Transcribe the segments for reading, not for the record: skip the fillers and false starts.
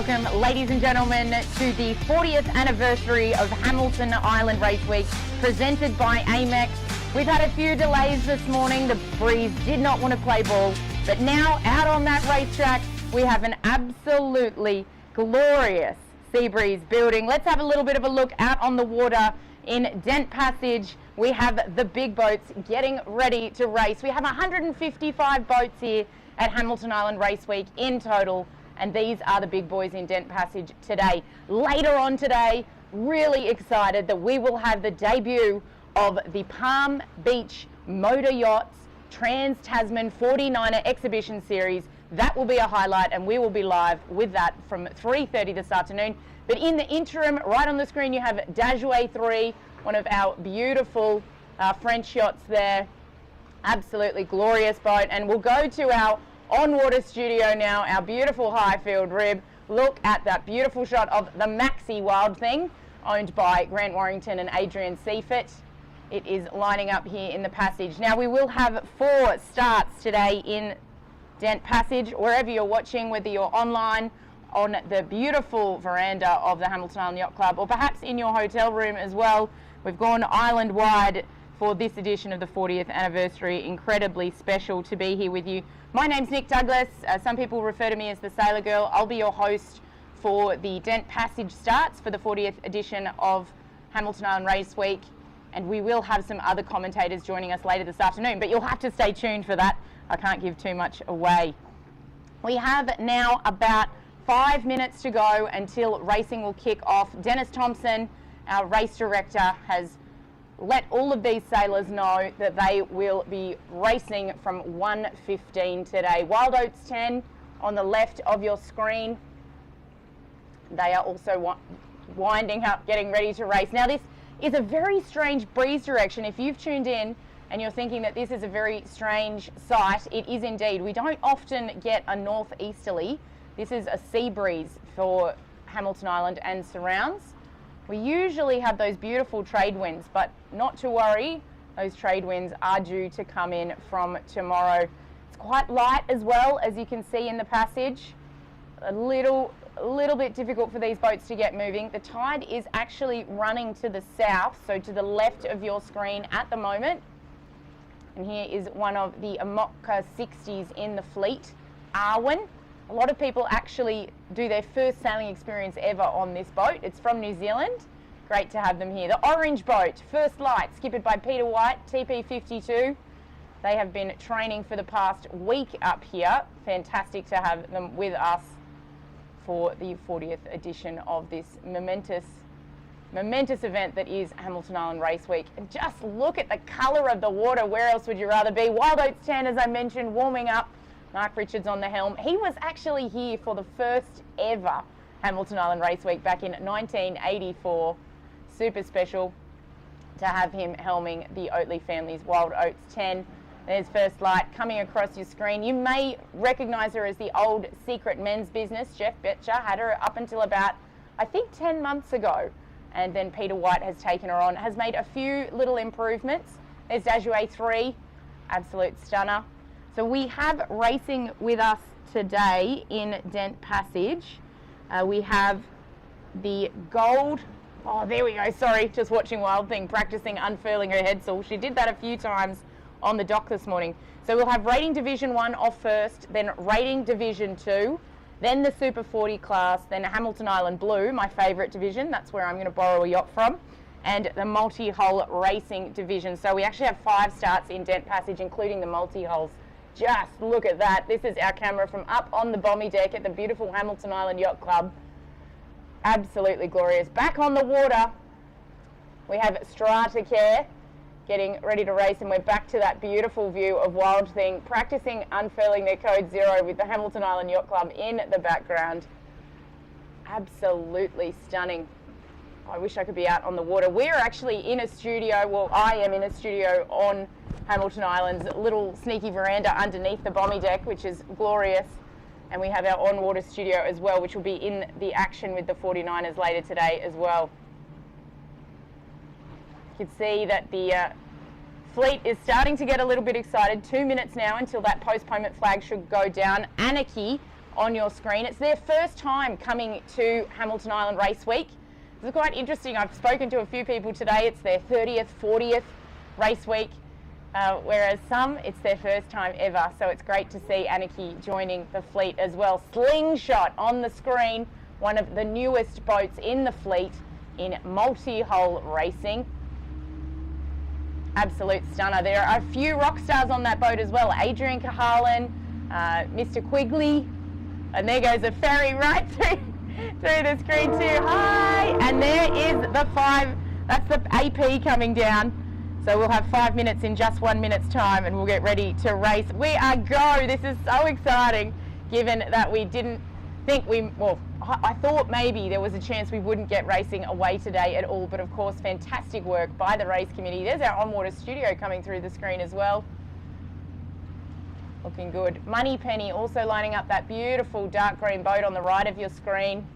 welcome, ladies and gentlemen, to the 40th anniversary of Hamilton Island Race Week, presented by Amex. We've had a few delays this morning. The breeze did not want to play ball, but now out on that racetrack, we have an absolutely glorious sea breeze building. Let's have a little bit of a look out on the water in Dent Passage. We have the big boats getting ready to race. We have 155 boats here at Hamilton Island Race Week in total, and these are the big boys in Dent Passage today. Later on today, really excited that we will have the debut of the Palm Beach Motor Yachts Trans-Tasman 49er Exhibition Series. That will be a highlight, and we will be live with that from 3:30 this afternoon. But in the interim, right on the screen, you have Dajouet 3, one of our beautiful French yachts there. Absolutely glorious boat. And we'll go to our on-water studio now, our beautiful Highfield rib. Look at that beautiful shot of the Maxi Wild Thing, owned by Grant Warrington and Adrian Seifert. It is lining up here in the passage. Now, we will have 4 starts today in Dent Passage, wherever you're watching, whether you're online, on the beautiful veranda of the Hamilton Island Yacht Club, or perhaps in your hotel room as well. We've gone island-wide for this edition of the 40th anniversary. Incredibly special to be here with you. My name's Nick Douglas. Some people refer to me as the Sailor Girl. I'll be your host for the Dent Passage starts for the 40th edition of Hamilton Island Race Week. And we will have some other commentators joining us later this afternoon, but you'll have to stay tuned for that. I can't give too much away. We have now about 5 minutes to go until racing will kick off. Dennis Thompson, our race director, has let all of these sailors know that they will be racing from 1:15 today. Wild Oats 10 on the left of your screen. They are also winding up, getting ready to race. Now, this is a very strange breeze direction. If you've tuned in and you're thinking that this is a very strange sight, it is indeed. We don't often get a northeasterly. This is a sea breeze for Hamilton Island and surrounds. We usually have those beautiful trade winds, but not to worry, those trade winds are due to come in from tomorrow. It's quite light as well, as you can see in the passage. A little bit difficult for these boats to get moving. The tide is actually running to the south, so to the left of your screen at the moment. And here is one of the Amoca 60s in the fleet, Arwen. A lot of people actually do their first sailing experience ever on this boat. It's from New Zealand. Great to have them here. The orange boat, First Light, skippered by Peter White, TP52. They have been training for the past week up here. Fantastic to have them with us for the 40th edition of this momentous event that is Hamilton Island Race Week. And just look at the colour of the water. Where else would you rather be? Wild Oats 10, as I mentioned, warming up. Mark Richards on the helm. He was actually here for the first ever Hamilton Island Race Week back in 1984. Super special to have him helming the Oatley family's Wild Oats 10. There's First Light coming across your screen. You may recognise her as the old Secret Men's Business. Jeff Betcher had her up until about, I think, 10 months ago. And then Peter White has taken her on, has made a few little improvements. There's Dajouet 3, absolute stunner. So we have racing with us today in Dent Passage. We have the gold, oh, there we go, sorry, just watching Wild Thing practicing unfurling her head sail. She did that a few times on the dock this morning. So we'll have Rating Division 1 off first, then Rating Division 2, then the Super 40 class, then Hamilton Island Blue, my favourite division, that's where I'm going to borrow a yacht from, and the multi-hull racing division. So we actually have 5 starts in Dent Passage, including the multi-hulls. Just look at that. This is our camera from up on the bommy deck at the beautiful Hamilton Island Yacht Club. Absolutely glorious. Back on the water, we have Stratacare getting ready to race, and we're back to that beautiful view of Wild Thing practicing unfurling their Code Zero with the Hamilton Island Yacht Club in the background. Absolutely stunning. I wish I could be out on the water. We're actually in a studio, well, I am in a studio on Hamilton Island's little sneaky veranda underneath the bommy deck, which is glorious. And we have our on-water studio as well, which will be in the action with the 49ers later today as well. You can see that the fleet is starting to get a little bit excited. 2 minutes now until that postponement flag should go down. Anarchy on your screen. It's their first time coming to Hamilton Island Race Week. It's quite interesting. I've spoken to a few people today. It's their 30th, 40th race week, whereas some, it's their first time ever. So it's great to see Anarchy joining the fleet as well. Slingshot on the screen, one of the newest boats in the fleet in multi-hull racing. Absolute stunner. There are a few rock stars on that boat as well. Adrian Cahalan, Mr. Quigley, and there goes a ferry right through the screen too. Hi! And there is the 5, that's the AP coming down. So we'll have 5 minutes in just 1 minute's time and we'll get ready to race. We are go! This is so exciting, given that we didn't think I thought maybe there was a chance we wouldn't get racing away today at all, but of course fantastic work by the race committee. There's our on-water studio coming through the screen as well. Looking good. Money Penny also lining up that beautiful dark green boat on the right of your screen.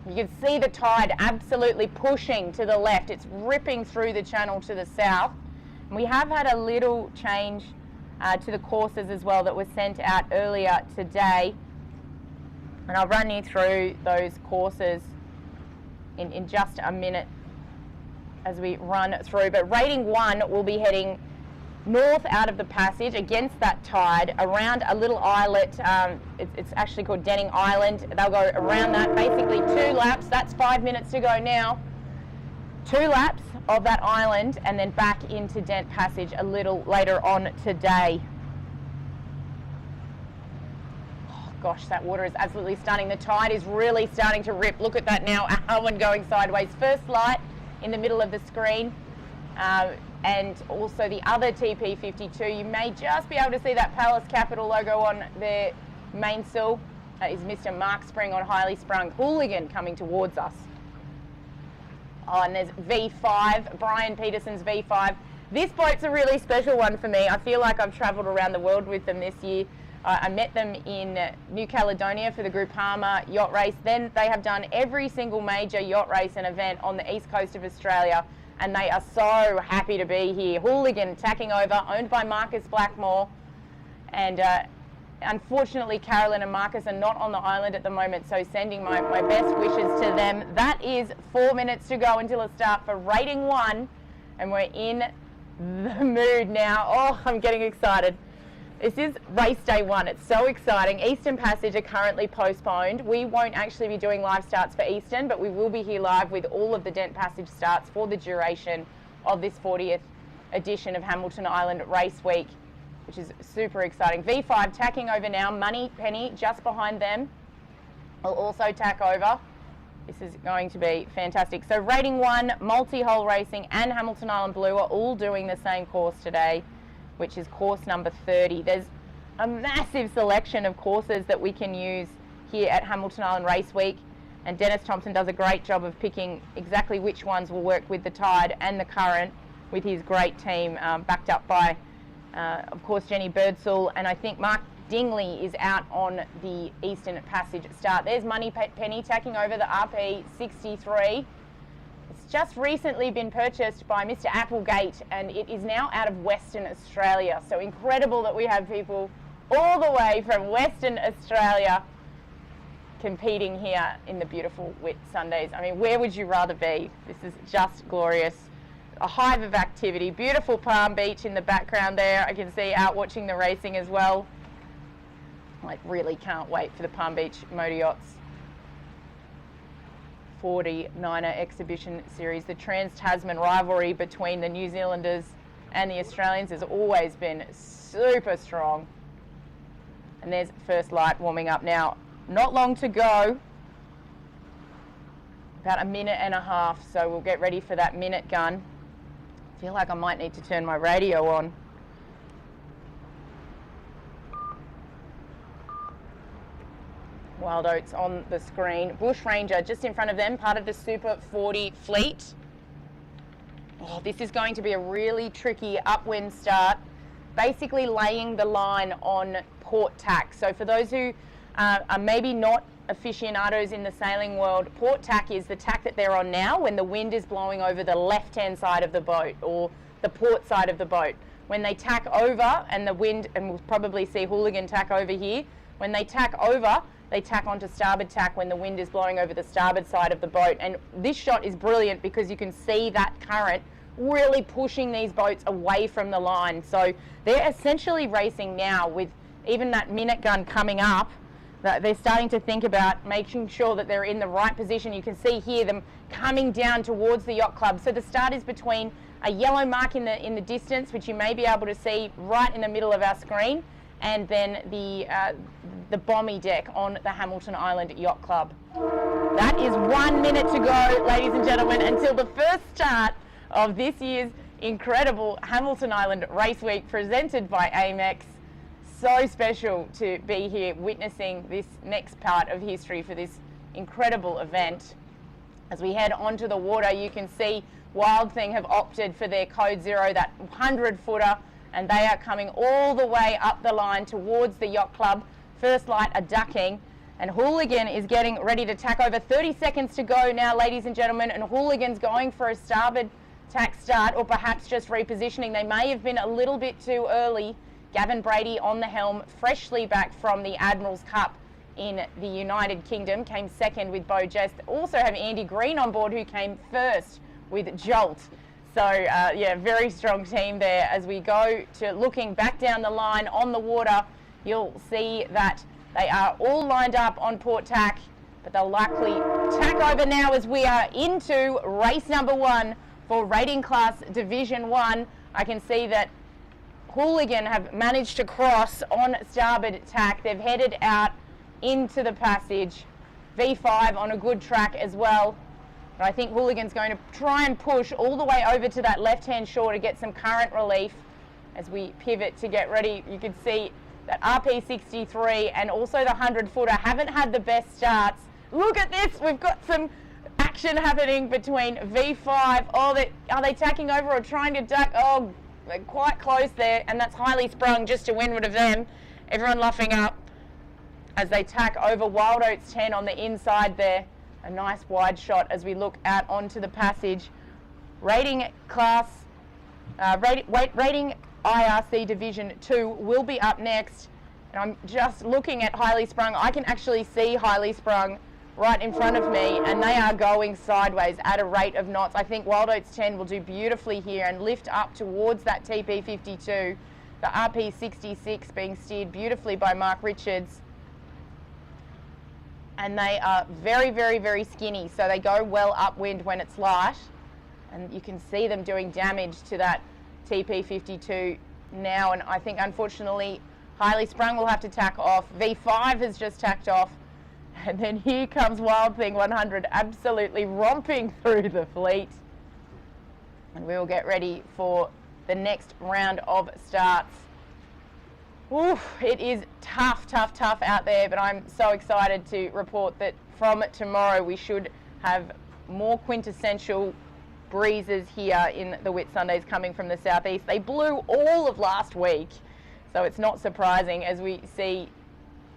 You can see the tide absolutely pushing to the left. It's ripping through the channel to the south. And we have had a little change to the courses as well that was sent out earlier today. And I'll run you through those courses in just a minute as we run through. But rating 1 will be heading north out of the passage against that tide around a little islet. It's actually called Denning Island. They'll go around that, basically 2 laps. That's 5 minutes to go now. 2 laps of that island and then back into Dent Passage a little later on today. Oh gosh, that water is absolutely stunning. The tide is really starting to rip. Look at that now, Alwyn going sideways. First light in the middle of the screen. And also the other TP52, you may just be able to see that Palace Capital logo on their mainsail. That is Mr. Mark Spring on Highly Sprung Hooligan coming towards us. Oh, and there's V5, Brian Peterson's V5. This boat's a really special one for me. I feel like I've travelled around the world with them this year. I met them in New Caledonia for the Groupama yacht race. Then they have done every single major yacht race and event on the east coast of Australia. And they are so happy to be here. Hooligan tacking over, owned by Marcus Blackmore. And unfortunately, Carolyn and Marcus are not on the island at the moment, so sending my best wishes to them. That is 4 minutes to go until it starts for rating 1. And we're in the mood now. Oh, I'm getting excited. This is race day 1. It's so exciting. Eastern Passage are currently postponed. We won't actually be doing live starts for Eastern, but we will be here live with all of the Dent Passage starts for the duration of this 40th edition of Hamilton Island Race Week, which is super exciting. V5 tacking over now. Money Penny just behind them will also tack over. This is going to be fantastic. So rating 1, multi-hull racing and Hamilton Island Blue are all doing the same course today, which is course number 30. There's a massive selection of courses that we can use here at Hamilton Island Race Week, and Dennis Thompson does a great job of picking exactly which ones will work with the tide and the current with his great team, backed up by, of course, Jenny Birdsall, and I think Mark Dingley is out on the Eastern Passage start. There's Money Penny tacking over the RP63. It's just recently been purchased by Mr. Applegate and it is now out of Western Australia. So incredible that we have people all the way from Western Australia competing here in the beautiful Whit Sundays. I mean, where would you rather be? This is just glorious. A hive of activity. Beautiful Palm Beach in the background there. I can see out watching the racing as well. I really can't wait for the Palm Beach Motor Yachts 49er Exhibition Series. The Trans-Tasman rivalry between the New Zealanders and the Australians has always been super strong. And there's first light warming up now. Not long to go. About a minute and a half, so we'll get ready for that minute gun. I feel like I might need to turn my radio on. Wild Oats on the screen. Bush Ranger just in front of them, part of the Super 40 fleet. Oh, this is going to be a really tricky upwind start, basically laying the line on port tack. So for those who are maybe not aficionados in the sailing world, port tack is the tack that they're on now when the wind is blowing over the left-hand side of the boat or the port side of the boat. when they tack over and the wind, and we'll probably see Hooligan tack over here, when they tack over, they tack onto starboard tack when the wind is blowing over the starboard side of the boat. And this shot is brilliant because you can see that current really pushing these boats away from the line. So they're essentially racing now with even that minute gun coming up. They're starting to think about making sure that they're in the right position. You can see here them coming down towards the yacht club. So the start is between a yellow mark in the distance, which you may be able to see right in the middle of our screen, and then the bommy deck on the Hamilton Island Yacht Club. That is 1 minute to go, ladies and gentlemen, until the first start of this year's incredible Hamilton Island Race Week presented by Amex. So special to be here witnessing this next part of history for this incredible event. As we head onto the water, you can see Wild Thing have opted for their Code Zero, that 100-footer, and they are coming all the way up the line towards the yacht club. First Light are ducking, and Hooligan is getting ready to tack over. 30 seconds to go now, ladies and gentlemen, and Hooligan's going for a starboard tack start, or perhaps just repositioning. They may have been a little bit too early. Gavin Brady on the helm, freshly back from the Admiral's Cup in the United Kingdom, came second with Beau Jess. Also have Andy Green on board, who came first with Jolt. So yeah, very strong team there. As we go to looking back down the line on the water, you'll see that they are all lined up on port tack, but they'll likely tack over now as we are into race number 1 for Rating Class Division 1. I can see that Hooligan have managed to cross on starboard tack. They've headed out into the passage. V5 on a good track as well. But I think Hooligan's going to try and push all the way over to that left-hand shore to get some current relief. As we pivot to get ready, you can see that RP63 and also the 100-footer haven't had the best starts. Look at this, we've got some action happening between V5. Oh, are they tacking over or trying to duck? Oh, they're quite close there, and that's Highly Sprung just to windward of them. Everyone luffing up as they tack over. Wild Oats 10 on the inside there. A nice wide shot as we look out onto the passage. Rating IRC Division 2 will be up next. And I'm just looking at Highly Sprung. I can actually see Highly Sprung right in front of me, and they are going sideways at a rate of knots. I think Wild Oats 10 will do beautifully here and lift up towards that TP52. The RP66 being steered beautifully by Mark Richards. And they are very, very, very skinny, so they go well upwind when it's light. And you can see them doing damage to that TP52 now, and I think unfortunately Highly Sprung will have to tack off. V5 has just tacked off. And then here comes Wild Thing 100, absolutely romping through the fleet. And we will get ready for the next round of starts. Oof, it is tough, tough, tough out there, but I'm so excited to report that from tomorrow we should have more quintessential breezes here in the Whitsundays coming from the southeast. They blew all of last week, so it's not surprising as we see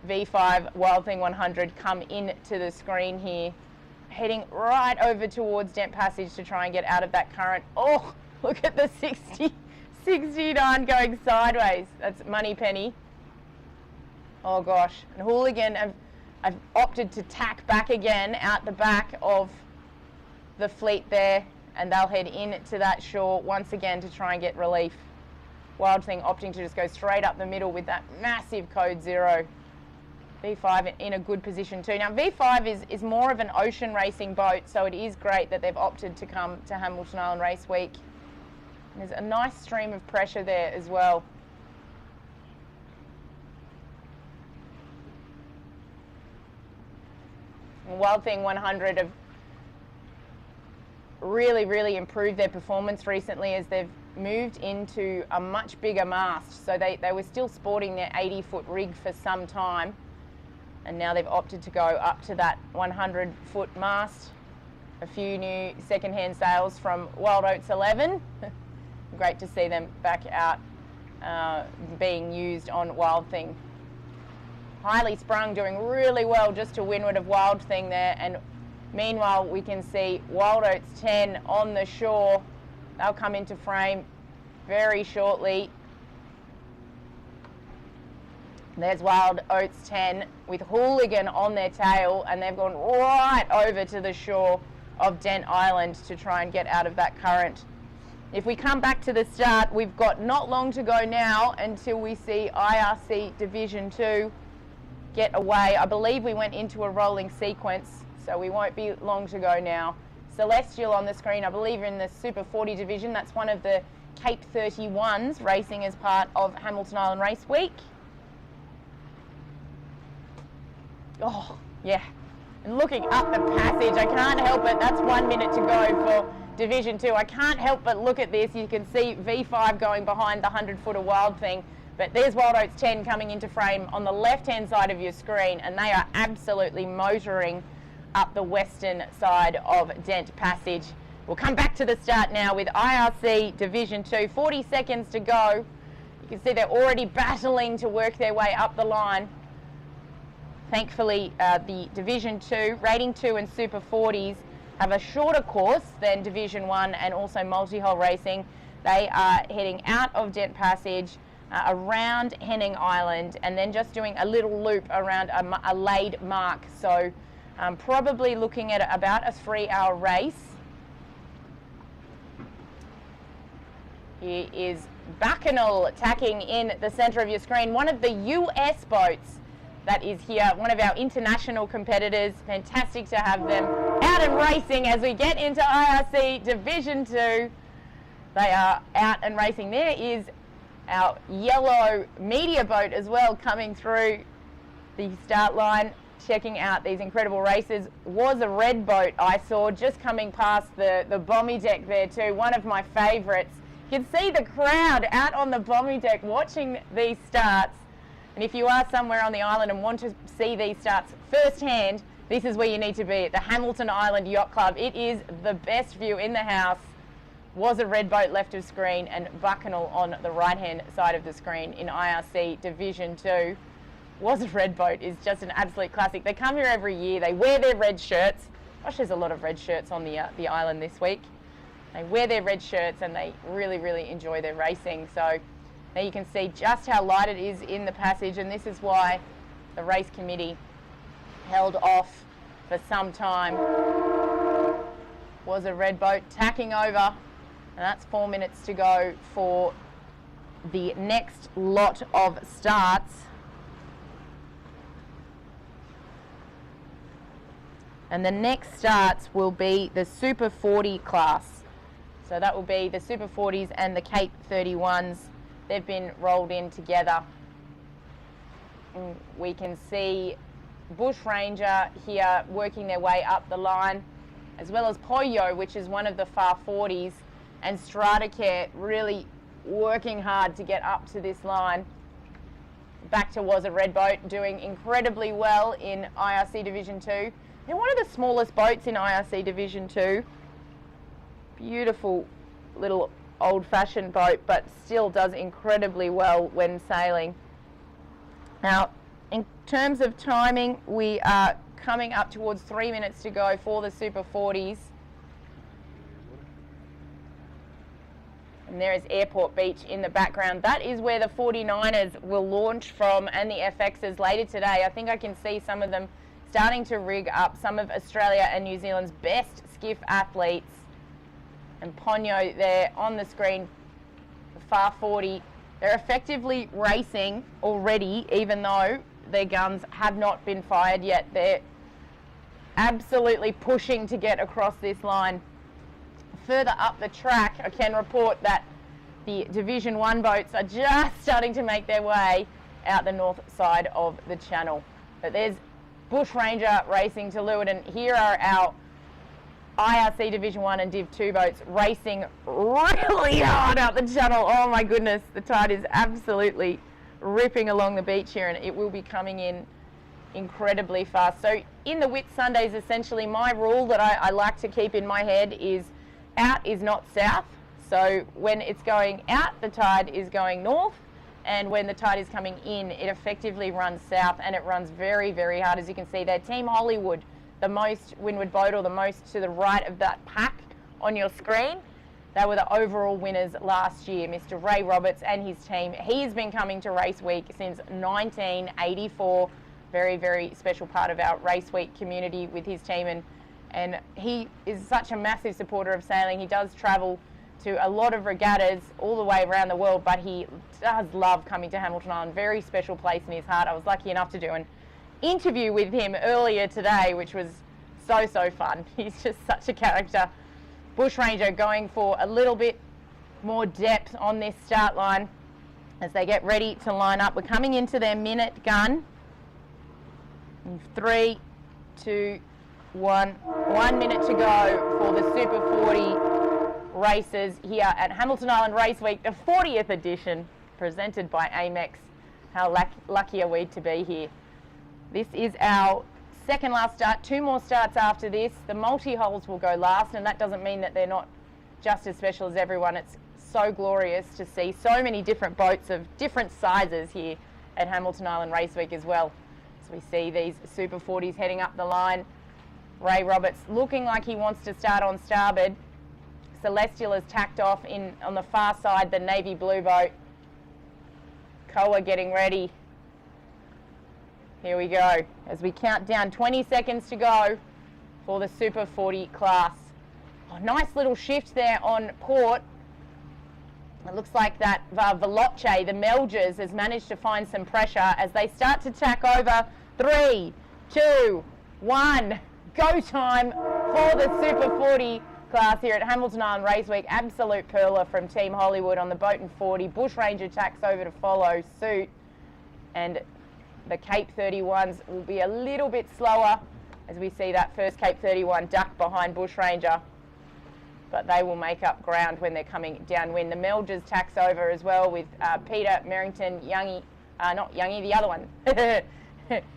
V5 Wild Thing 100 come into the screen here, heading right over towards Dent Passage to try and get out of that current. Oh, look at the 69 going sideways. That's Moneypenny. Oh gosh, and Hooligan have opted to tack back again out the back of the fleet there, and they'll head into that shore once again to try and get relief. Wild Thing opting to just go straight up the middle with that massive Code Zero. V5 in a good position too. Now V5 is more of an ocean racing boat, so it is great that they've opted to come to Hamilton Island Race Week. And there's a nice stream of pressure there as well. And Wild Thing 100 have really, really improved their performance recently as they've moved into a much bigger mast. So they were still sporting their 80-foot rig for some time, and now they've opted to go up to that 100-foot mast. A few new second-hand sales from Wild Oats 11. Great to see them back out being used on Wild Thing. Highly Sprung doing really well just to windward of Wild Thing there, and meanwhile we can see Wild Oats 10 on the shore. They'll come into frame very shortly. There's Wild Oats 10 with Hooligan on their tail, and they've gone right over to the shore of Dent Island to try and get out of that current. If we come back to the start, we've got not long to go now until we see IRC Division 2 get away. I believe we went into a rolling sequence, so we won't be long to go now. Celestial on the screen, I believe in the Super 40 division. That's one of the Cape 31s racing as part of Hamilton Island Race Week. Oh, yeah. And looking up the passage, I can't help it. That's 1 minute to go for Division 2. I can't help but look at this. You can see V5 going behind the 100-footer Wild Thing. But there's Wild Oats 10 coming into frame on the left-hand side of your screen, and they are absolutely motoring up the western side of Dent Passage. We'll come back to the start now with IRC Division 2. 40 seconds to go. You can see they're already battling to work their way up the line. Thankfully, the Division 2, Rating 2 and Super 40s have a shorter course than Division 1 and also multi-hull racing. They are heading out of Dent Passage, around Henning Island, and then just doing a little loop around a laid mark. So probably looking at about a 3-hour race. Here is Bacchanal tacking in the centre of your screen. One of the US boats that is here, one of our international competitors. Fantastic to have them out and racing as we get into IRC Division 2. They are out and racing. There is our yellow media boat as well coming through the start line, checking out these incredible races. Was a red boat I saw just coming past the bomby deck there too, one of my favourites. You can see the crowd out on the bomby deck watching these starts. And if you are somewhere on the island and want to see these starts firsthand, this is where you need to be, at the Hamilton Island Yacht Club. It is the best view in the house. Was a red boat left of screen, and Bacchanal on the right-hand side of the screen in IRC Division 2. Was a red boat is just an absolute classic. They come here every year. They wear their red shirts. Gosh, there's a lot of red shirts on the island this week. They wear their red shirts and they really, really enjoy their racing. So now you can see just how light it is in the passage, and this is why the race committee held off for some time. Was a red boat tacking over, and that's 4 minutes to go for the next lot of starts. And the next starts will be the Super 40 class. So that will be the Super 40s and the Cape 31s. They've been rolled in together. And we can see Bush Ranger here working their way up the line, as well as Poyo, which is one of the Far 40s, and Stratacare really working hard to get up to this line. Back to Was a Red Boat, doing incredibly well in IRC Division 2. They're one of the smallest boats in IRC Division 2. Beautiful little old-fashioned boat, but still does incredibly well when sailing. Now, in terms of timing, we are coming up towards 3 minutes to go for the Super 40s. And there is Airport Beach in the background. That is where the 49ers will launch from, and the FXs later today. I think I can see some of them starting to rig up, some of Australia and New Zealand's best skiff athletes. And Ponyo there on the screen, the Far 40. They're effectively racing already, even though their guns have not been fired yet. They're absolutely pushing to get across this line. Further up the track, I can report that the Division 1 boats are just starting to make their way out the north side of the channel. But there's Bush Ranger racing to leeward, and here are our IRC Division 1 and Div 2 boats racing really hard out the channel. Oh my goodness, the tide is absolutely ripping along the beach here, and it will be coming in incredibly fast. So in the Whitsundays, essentially my rule that I like to keep in my head is out is not south. So when it's going out, the tide is going north, and when the tide is coming in, it effectively runs south, and it runs very, very hard. As you can see there, Team Hollywood, the most windward boat, or the most to the right of that pack on your screen. They were the overall winners last year, Mr. Ray Roberts and his team. He has been coming to Race Week since 1984. Very, very special part of our Race Week community with his team. And he is such a massive supporter of sailing. He does travel to a lot of regattas all the way around the world, but he does love coming to Hamilton Island. Very special place in his heart. I was lucky enough to do an interview with him earlier today, which was so fun. He's just such a character. Bushranger going for a little bit more depth on this start line as they get ready to line up. We're coming into their minute gun. 3, 2, 1. 1 minute to go for the Super 40 races here at Hamilton Island Race Week, the 40th edition, presented by Amex. How lucky are we to be here? This is our second last start. 2 more starts after this. The multi-hulls will go last, and that doesn't mean that they're not just as special as everyone. It's so glorious to see so many different boats of different sizes here at Hamilton Island Race Week as well. So we see these Super 40s heading up the line. Ray Roberts looking like he wants to start on starboard. Celestial is tacked off in on the far side, the navy blue boat. Koa getting ready. Here we go as we count down 20 seconds to go for the Super 40 class. Oh, nice little shift there on port. It looks like that Veloce, the Melgers, has managed to find some pressure as they start to tack over. 3, 2, 1. Go time for the Super 40 class here at Hamilton Island Race Week. Absolute perler from Team Hollywood on the boat in 40. Bushranger tacks over to follow suit. And the Cape 31s will be a little bit slower as we see that first Cape 31 duck behind Bushranger. But they will make up ground when they're coming downwind. The Melgers tacks over as well with Peter Merrington, Youngie, not Youngie, the other one.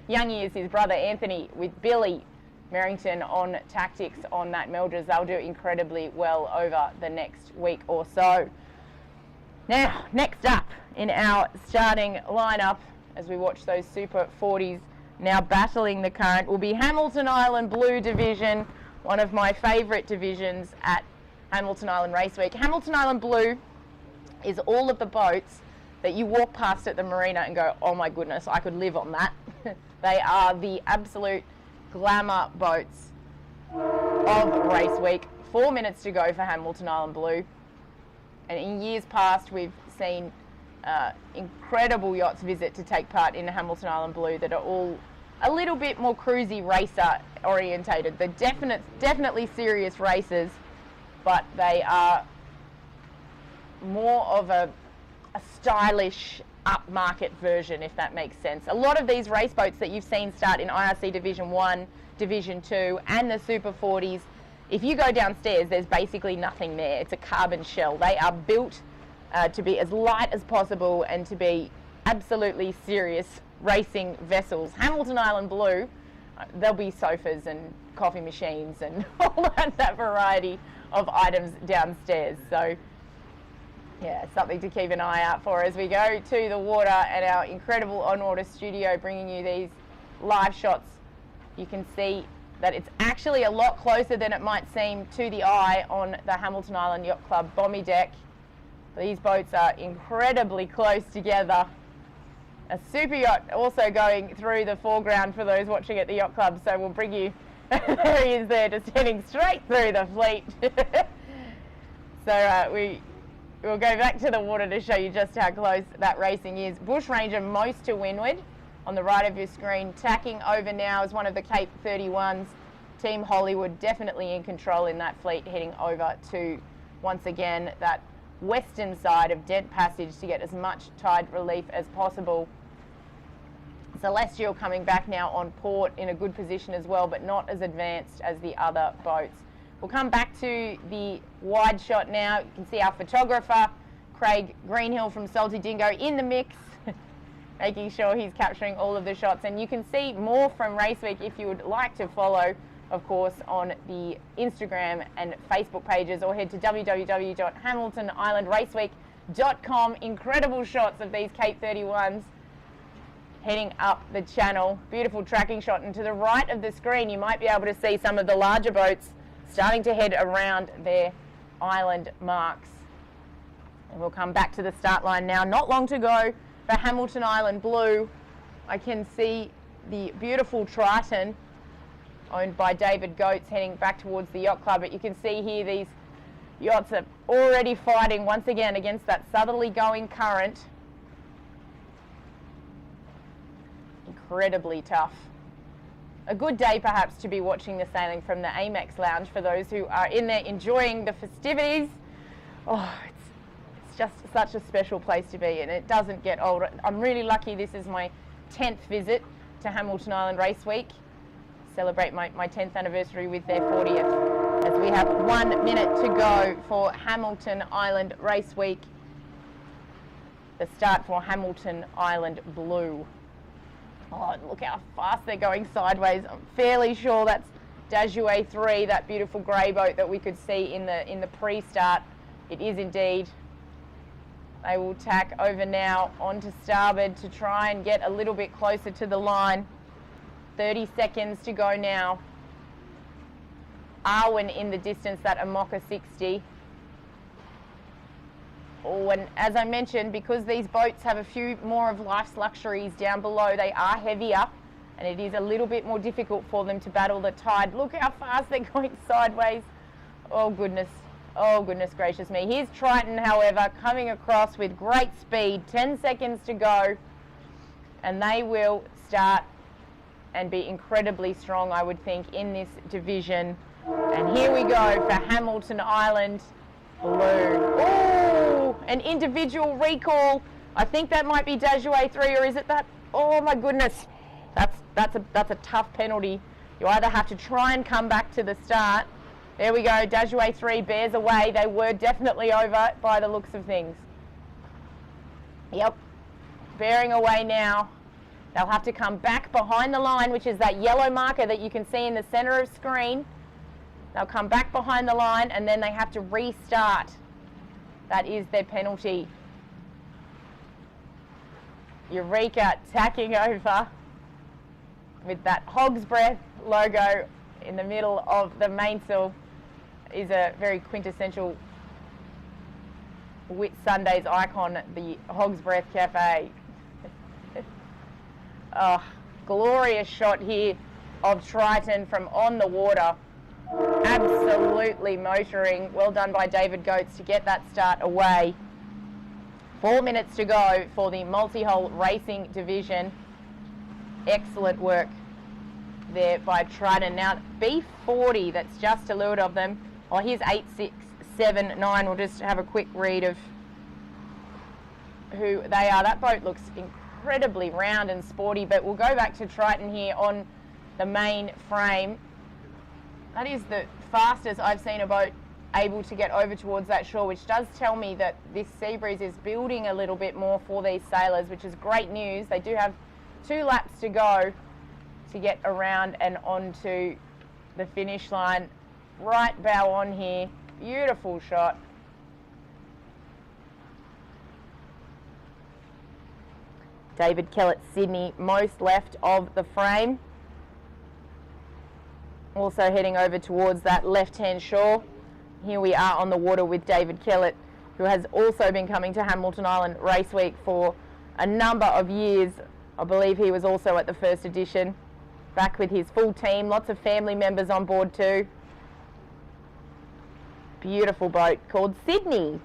Youngie is his brother Anthony, with Billy Merrington on tactics on that Melgers. They'll do incredibly well over the next week or so. Now, next up in our starting lineup, as we watch those Super 40s now battling the current, will be Hamilton Island Blue Division, one of my favourite divisions at Hamilton Island Race Week. Hamilton Island Blue is all of the boats that you walk past at the marina and go, oh my goodness, I could live on that. They are the absolute glamour boats of Race Week. 4 minutes to go for Hamilton Island Blue. And in years past, we've seen incredible yachts visit to take part in the Hamilton Island Blue that are all a little bit more cruisy racer orientated. They're definitely serious races, but they are more of a stylish upmarket version, if that makes sense. A lot of these race boats that you've seen start in IRC Division 1, Division 2 and the Super 40s, if you go downstairs, there's basically nothing there. It's a carbon shell. They are built to be as light as possible and to be absolutely serious racing vessels. Hamilton Island Blue, there'll be sofas and coffee machines and all that variety of items downstairs. So yeah, something to keep an eye out for as we go to the water at our incredible on-water studio, bringing you these live shots. You can see that it's actually a lot closer than it might seem to the eye on the Hamilton Island Yacht Club bomby deck. These boats are incredibly close together. A super yacht also going through the foreground for those watching at the yacht club, so we'll bring you, there he is there, just heading straight through the fleet. So we'll go back to the water to show you just how close that racing is. Bushranger most to windward on the right of your screen. Tacking over now is one of the Cape 31s. Team Hollywood definitely in control in that fleet, heading over to, once again, that western side of Dent Passage to get as much tide relief as possible. Celestial coming back now on port in a good position as well, but not as advanced as the other boats. We'll come back to the wide shot now. You can see our photographer, Craig Greenhill from Salty Dingo, in the mix, making sure he's capturing all of the shots. And you can see more from Race Week if you would like to follow, of course, on the Instagram and Facebook pages, or head to www.hamiltonislandraceweek.com. Incredible shots of these Cape 31s heading up the channel. Beautiful tracking shot. And to the right of the screen, you might be able to see some of the larger boats starting to head around their Island marks. And we'll come back to the start line now. Not long to go for Hamilton Island Blue. I can see the beautiful Triton, owned by David Goetz, heading back towards the yacht club. But you can see here these yachts are already fighting once again against that southerly going current. Incredibly tough. A good day perhaps to be watching the sailing from the Amex Lounge for those who are in there enjoying the festivities. Oh, it's just such a special place to be, and it doesn't get old. I'm really lucky this is my 10th visit to Hamilton Island Race Week. Celebrate my 10th anniversary with their 40th, as we have 1 minute to go for Hamilton Island Race Week. The start for Hamilton Island Blue. Oh, look how fast they're going sideways. I'm fairly sure that's Dajouet 3, that beautiful grey boat that we could see in the pre-start. It is indeed. They will tack over now onto starboard to try and get a little bit closer to the line. 30 seconds to go now. Arwen in the distance, that Amoca 60. Oh, and as I mentioned, because these boats have a few more of life's luxuries down below, they are heavier, and it is a little bit more difficult for them to battle the tide. Look how fast they're going sideways. Oh goodness gracious me. Here's Triton, however, coming across with great speed. 10 seconds to go, and they will start and be incredibly strong, I would think, in this division. And here we go for Hamilton Island Blue. Oh, an individual recall. I think that might be Dajouet 3, or is it that? Oh my goodness. That's a tough penalty. You either have to try and come back to the start. There we go, Dajouet 3 bears away. They were definitely over by the looks of things. Yep, bearing away now. They'll have to come back behind the line, which is that yellow marker that you can see in the center of screen. They'll come back behind the line, and then they have to restart. That is their penalty. Eureka tacking over with that Hog's Breath logo in the middle of the mainsail. Is a very quintessential Whitsundays icon, the Hog's Breath Cafe. Oh, glorious shot here of Triton from on the water. Absolutely motoring. Well done by David Goetz to get that start away. 4 minutes to go for the multi-hull racing division. Excellent work there by Triton. Now B40, that's just to leeward of them. Oh, here's 8, 6, 7, 9. We'll just have a quick read of who they are. That boat looks incredibly round and sporty, but we'll go back to Triton here on the main frame. That is the fastest I've seen a boat able to get over towards that shore, which does tell me that this sea breeze is building a little bit more for these sailors, which is great news. They do have 2 laps to go to get around and onto the finish line. Right bow on here. Beautiful shot. David Kellett, Sydney, most left of the frame. Also heading over towards that left-hand shore. Here we are on the water with David Kellett, who has also been coming to Hamilton Island Race Week for a number of years. I believe he was also at the first edition. Back with his full team, lots of family members on board too. Beautiful boat called Sydney.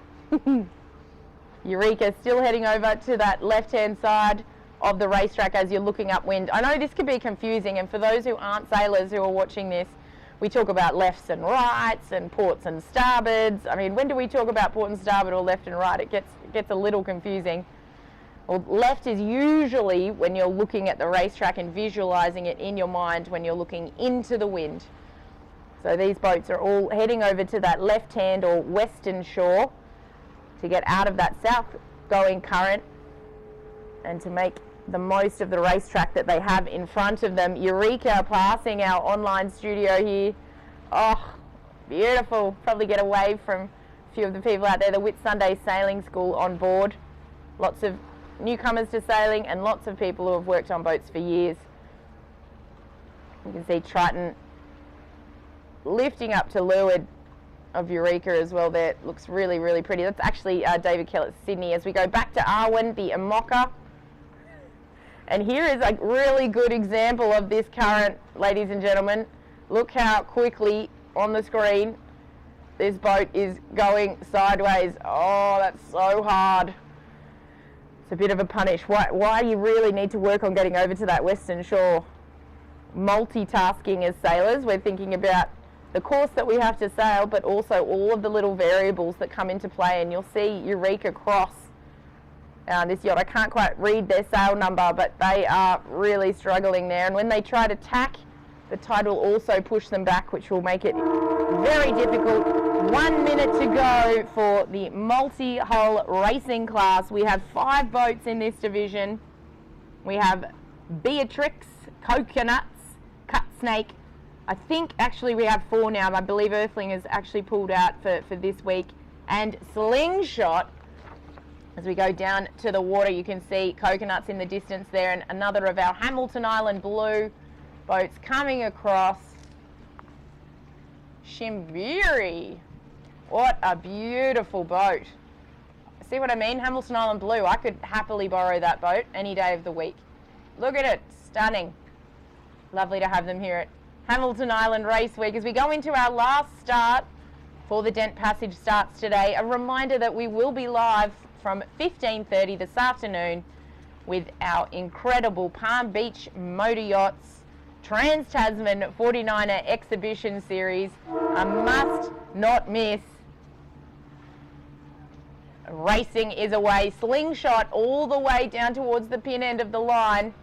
Eureka still heading over to that left-hand side of the racetrack as you're looking upwind. I know this can be confusing, and for those who aren't sailors who are watching this, we talk about lefts and rights and ports and starboards. I mean, when do we talk about port and starboard or left and right? It gets a little confusing. Well, left is usually when you're looking at the racetrack and visualizing it in your mind when you're looking into the wind. So these boats are all heading over to that left-hand or western shore to get out of that south-going current and to make the most of the racetrack that they have in front of them. Eureka passing our online studio here. Oh, beautiful. Probably get a wave from a few of the people out there. The Whitsunday Sailing School on board. Lots of newcomers to sailing and lots of people who have worked on boats for years. You can see Triton lifting up to leeward of Eureka as well there. It looks really, really pretty. That's actually David Kellett, Sydney. As we go back to Arwen, the Amoka. And here is a really good example of this current, ladies and gentlemen. Look how quickly on the screen this boat is going sideways. Oh, that's so hard. It's a bit of a punish. Why do you really need to work on getting over to that western shore? Multitasking as sailors, we're thinking about the course that we have to sail, but also all of the little variables that come into play. And you'll see Eureka cross this yacht. I can't quite read their sail number, but they are really struggling there. And when they try to tack, the tide will also push them back, which will make it very difficult. 1 minute to go for the multi-hull racing class. We have 5 boats in this division. We have Beatrix, Coconuts, Cut Snake. I think actually we have 4 now. I believe Earthling has actually pulled out for this week. And Slingshot. As we go down to the water, you can see Coconuts in the distance there, and another of our Hamilton Island Blue boats coming across. Shimbiri. What a beautiful boat. See what I mean? Hamilton Island Blue. I could happily borrow that boat any day of the week. Look at it. Stunning. Lovely to have them here at Hamilton Island Race Week. As we go into our last start for the Dent Passage starts today, a reminder that we will be live from 15:30 this afternoon with our incredible Palm Beach Motor Yachts Trans-Tasman 49er Exhibition Series. A must not miss. Racing is away. Slingshot all the way down towards the pin end of the line.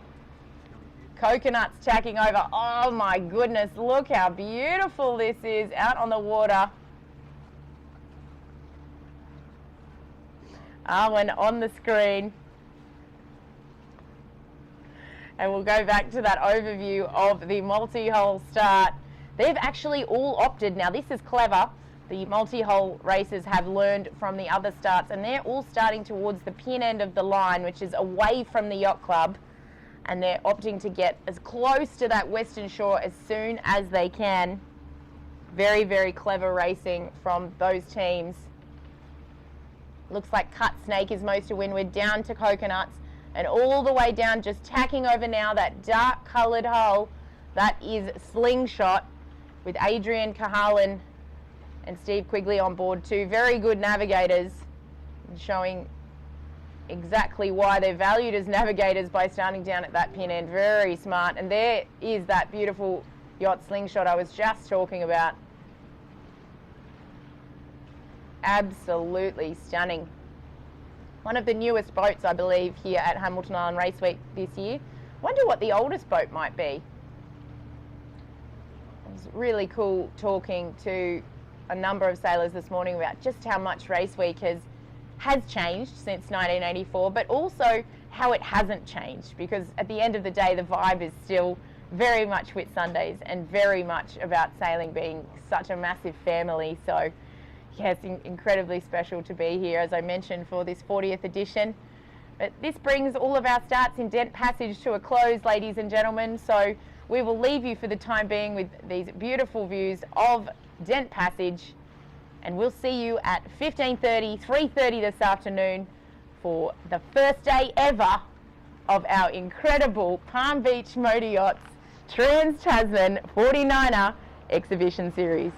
Coconuts tacking over. Oh my goodness, look how beautiful this is out on the water. Arwen on the screen. And we'll go back to that overview of the multi-hull start. They've actually all opted. Now this is clever. The multi-hull racers have learned from the other starts, and they're all starting towards the pin end of the line, which is away from the yacht club. And they're opting to get as close to that western shore as soon as they can. Very, very clever racing from those teams. Looks like Cut Snake is most to windward, down to Coconuts, and all the way down, just tacking over now, that dark coloured hull. That is Slingshot, with Adrian Cahalan and Steve Quigley on board too. Very good navigators, showing exactly why they're valued as navigators by starting down at that pin end. Very smart. And there is that beautiful yacht Slingshot I was just talking about. Absolutely stunning. One of the newest boats, I believe, here at Hamilton Island Race Week this year. Wonder what the oldest boat might be. It was really cool talking to a number of sailors this morning about just how much Race Week has changed since 1984, but also how it hasn't changed, because at the end of the day, the vibe is still very much Whitsundays and very much about sailing being such a massive family. So yeah, it's incredibly special to be here, as I mentioned, for this 40th edition. But this brings all of our starts in Dent Passage to a close, ladies and gentlemen. So we will leave you for the time being with these beautiful views of Dent Passage. And we'll see you at 15:30, 3:30 this afternoon for the first day ever of our incredible Palm Beach Motor Yachts Trans-Tasman 49er Exhibition Series.